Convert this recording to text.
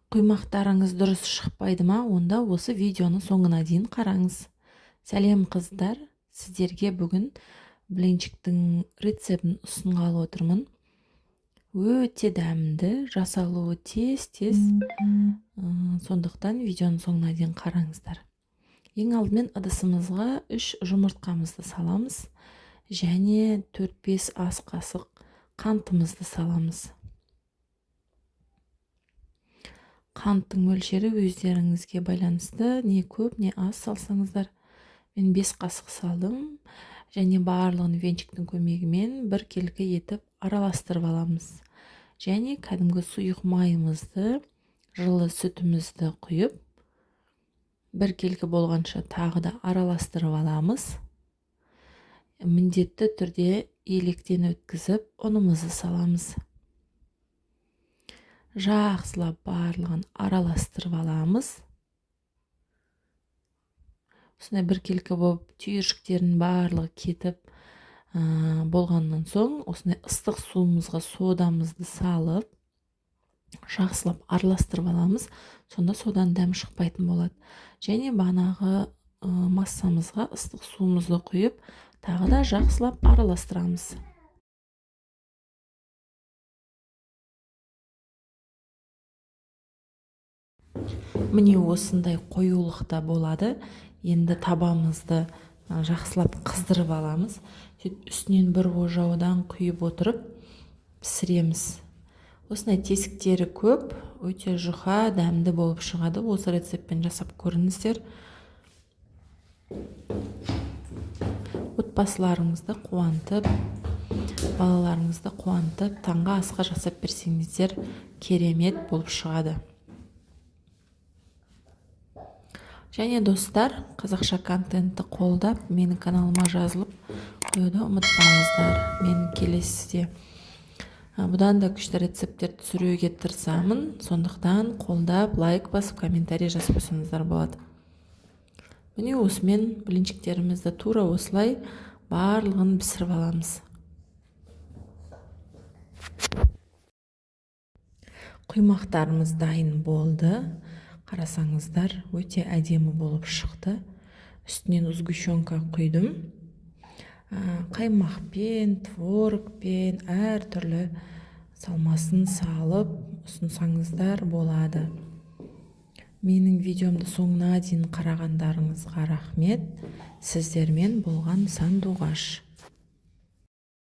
Құймақтарыңыз дұрыс шықпайды ма? Онда осы видеоны соңына дейін қараңыз. Сәлем қыздар, сіздерге бүгін блинчиктің рецептін ұсынғалы отырмын. Өте дәмді, жасалуы тез. Сондықтан видеоның соңына дейін қараңыздар. Ең алдымен ыдысымызға 3 жұмыртқамызды саламыз және 4-5 ас қасық қантымызды саламыз. Қанттың мөлшері өздеріңізге байланысты, не көп, не аз салсаңыздар. Мен 5 қасық салдым және барлығын венчиктің көмегімен біркелкі етіп араластырып аламыз. Және кәдімгі сұйық майымызды, жылы сүтімізді құйып, біркелкі болғанша тағы да араластырып аламыз. Міндетті түрде електен өткізіп, ұнымызды саламыз. Жақсылап барлығын араластырып аламыз. Осындай біркелкі болып, түйіршіктердің барлығы кетіп болғаннан соң, осындай ыстық суымызға содамызды салып, жақсылап араластырып аламыз. Сонда содан дәм шықпайтын болады. Және бағанағы массамызға ыстық суымызды құйып, тағы да жақсылап араластырамыз. Міне осындай қоюлықта болады. Енді табамызды жақсылап қыздырып аламыз. Үстінен бір ожаудан құйып отырып пісіреміз. Осындай тесіктері көп, өте жұқа, дәмді болып шығады. Осы рецептпен жасап көріңіздер. Отбасыларыңызды қуантып, балаларыңызды қуантып, таңғы асқа жасап берсеңіздер керемет болып шығады. Және достар, қазақша контентті қолдап, менің каналыма жазылып қоюды ұмытпаңыздар. Мен келесіде бұдан да күшті рецепттер түсіруге тырысамын. Сондықтан қолдап, лайк басып, комментарий жазып қойсаңыздар болады. Міне осымен блинчиктерімізді тура осылай барлығын пісіріп аламыз. Құймақтарымыз дайын болды. Қарасаңыздар, өте әдемі болып шықты. Үстінен сгущенка құйдым. Қаймақпен, творогпен, әр түрлі салмасын салып ұсынсаңыздар болады. Менің видеомды соңына дейін қарағандарыңызға рахмет. Сіздермен болған Сандуғаш.